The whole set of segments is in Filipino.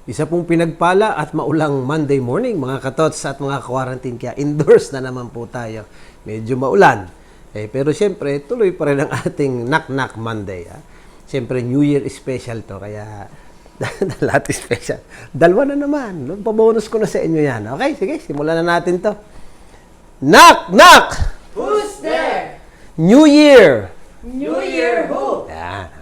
Isa pong pinagpala at maulang Monday morning, mga katots at mga quarantine. Kaya indoors na naman po tayo. Medyo maulan. Pero siyempre, tuloy pa rin ang ating Knock-Knock Monday. Siyempre, New Year special to. Kaya, lahat special. Dalawa na naman. Pabonus ko na sa inyo yan. Okay, sige, simulan na natin to. Knock! Knock! Who's there? New Year! New Year who? Yan.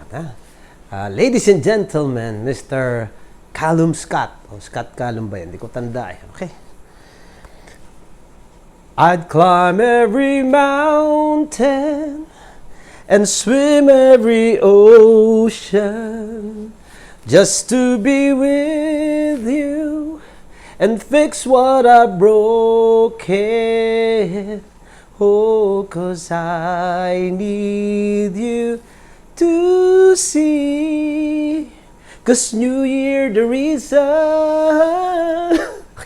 Ladies and gentlemen, Mr. Callum Scott. O, Scott Callum ba yan? Hindi ko tanda eh. Okay. I'd climb every mountain and swim every ocean just to be with you and fix what I've broken. Oh, 'cause I need you to see. 'Cause New Year the reason.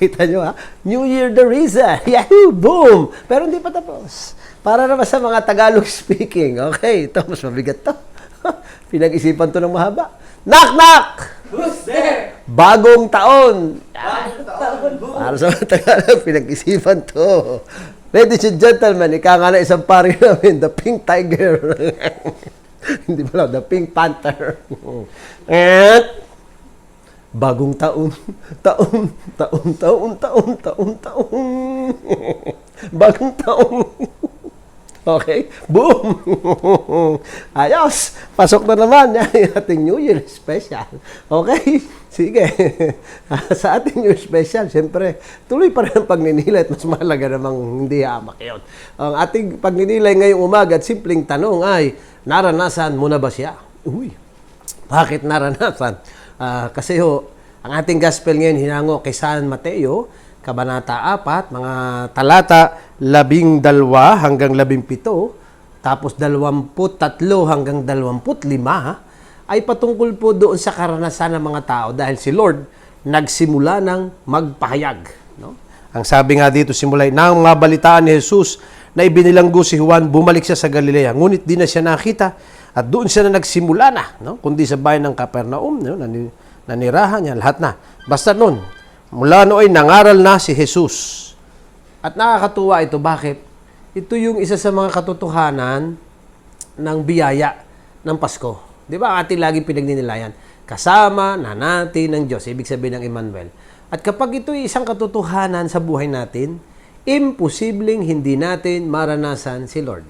Kita nyo ha? New Year the reason. Yahoo! Boom! Pero hindi pa tapos. Para naman sa mga Tagalog speaking. Okay, ito mas mabigat to. Pinag-isipan to ng mahaba. Knock! Knock! Who's there? Bagong taon. Bagong taon who? Para sa mga Tagalog, pinag-isipan to. Ladies and gentlemen, ika nga na isang pari namin, the Pink Tiger. Hindi pala, the Pink Panther. At bagong taon. Bagong taon. Okay? Boom! Ayos! Pasok na naman yan yung ating New Year special. Okay? Sige. Sa ating New Year special, siyempre, tuloy pa rin ang pagninilay at mas mahalaga namang hindi hamak yun. Ang ating pagninilay ngayong umaga at simpleng tanong ay, naranasan mo na ba siya? Uy! Bakit naranasan? Kasi ang ating gospel ngayon hinango kay San Mateo, Kabanata 4, mga talata 12 hanggang 17, tapos 23 hanggang 25, ay patungkol po doon sa karanasan ng mga tao dahil si Lord nagsimula ng magpahayag. No? Ang sabi nga dito, simulay, nang mabalitaan ni Jesus na ibinilanggo si Juan, bumalik siya sa Galilea. Ngunit di na siya nakita at doon siya na nagsimula na, no? Kundi sa bayan ng Capernaum, no? Nanirahan niya, lahat na. Basta noon, mula noon nangaral na si Jesus. At nakakatuwa ito. Bakit? Ito yung isa sa mga katotohanan ng biyaya ng Pasko. Di ba? Ating laging pinagninilayan. Kasama na natin ng Diyos. Ibig sabihin ng Emmanuel. At kapag ito ay isang katotohanan sa buhay natin, imposibleng hindi natin maranasan si Lord.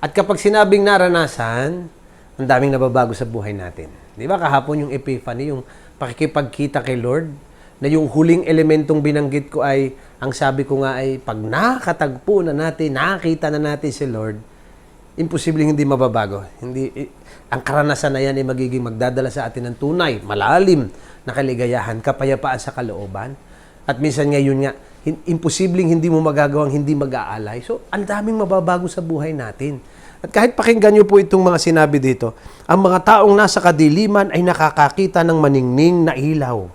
At kapag sinabing naranasan, ang daming nababago sa buhay natin. Di ba? Kahapon yung Epiphany, yung pakikipagkita kay Lord, na yung huling elementong binanggit ko ay, ang sabi ko nga ay, pag nakatagpo na natin, nakita na natin si Lord, imposibleng hindi mababago. Ang karanasan na yan ay magiging magdadala sa atin ng tunay, malalim na kaligayahan, kapayapaan sa kalooban. At minsan ngayon nga, imposibleng hindi mo magagawang hindi mag-aalay. So, ang daming mababago sa buhay natin. At kahit pakinggan nyo po itong mga sinabi dito, ang mga taong nasa kadiliman ay nakakakita ng maningning na ilaw.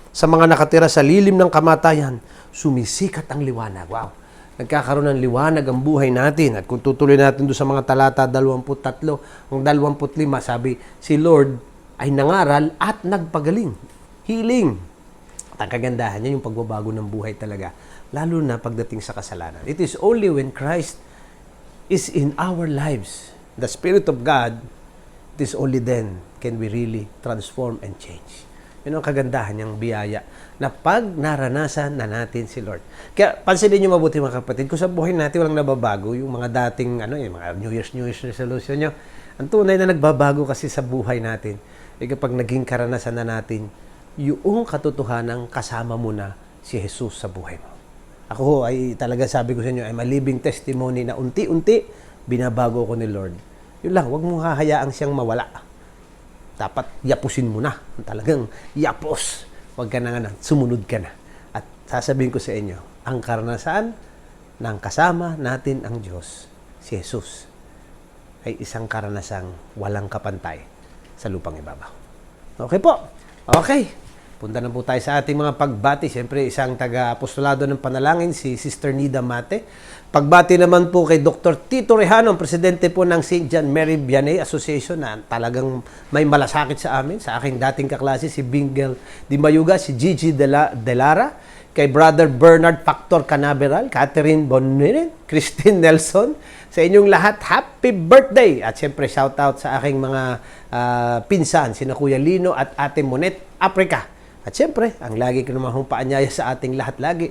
Sa mga nakatira sa lilim ng kamatayan, sumisikat ang liwanag. Wow! Nagkakaroon ng liwanag ang buhay natin. At kung tutuloy natin doon sa mga talata 23, ang 25, sabi, si Lord ay nangaral at nagpagaling. Healing. At ang kagandahan niya, yung pagbabago ng buhay talaga. Lalo na pagdating sa kasalanan. It is only when Christ is in our lives, the Spirit of God, it is only then can we really transform and change. Yun ang kagandahan niyang biyaya na pag naranasan na natin si Lord. Kaya pansinin niyo mabuti mga kapatid, kung sa buhay natin walang nababago, yung mga dating yung mga New Year's resolution niyo, ang tunay na nagbabago kasi sa buhay natin, kapag naging karanasan na natin, yung katotohanan kasama mo na si Jesus sa buhay mo. Ako ay talaga sabi ko sa inyo, ay malibing testimony na unti-unti binabago ko ni Lord. Yun lang, huwag mong hahayaang siyang mawala. Dapat yapusin mo na. Talagang yapos. Huwag ka na nga, sumunod ka na. At sasabihin ko sa inyo, ang karanasan ng kasama natin ang Diyos, si Jesus, ay isang karanasang walang kapantay sa lupang ibabaw. Okay po. Okay. Punta na po tayo sa ating mga pagbati. Siyempre, isang taga-apostolado ng panalangin, si Sister Nida Mate. Pagbati naman po kay Dr. Tito Rejano, presidente po ng St. John Mary Vianney Association na talagang may malasakit sa amin. Sa aking dating kaklase, si Bingel Di Mayuga, si Gigi Delara, kay Brother Bernard Factor Canaveral, Catherine Bonnirin, Christine Nelson. Sa inyong lahat, happy birthday! At siyempre, shout out sa aking mga pinsan, sina Kuya Lino at Ate Monet Africa. At siyempre, ang lagi ko naman paanyaya sa ating lahat lagi,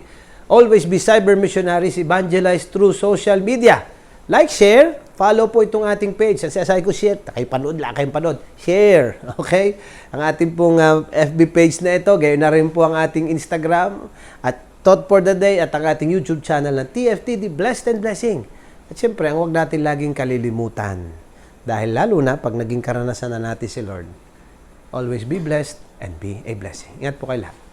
always be cyber missionaries, evangelize through social media. Like, share, follow po itong ating page. Ang sinasabi ko, share, kayong panood, kayong panood. Share, okay? Ang ating pong FB page na ito, gayon na rin po ang ating Instagram at Thought for the Day at ang ating YouTube channel na TFTD, Blessed and Blessing. At siyempre, ang huwag natin laging kalilimutan. Dahil lalo na, pag naging karanasan na natin si Lord, always be blessed and be a blessing. Ingat po kayo lahat.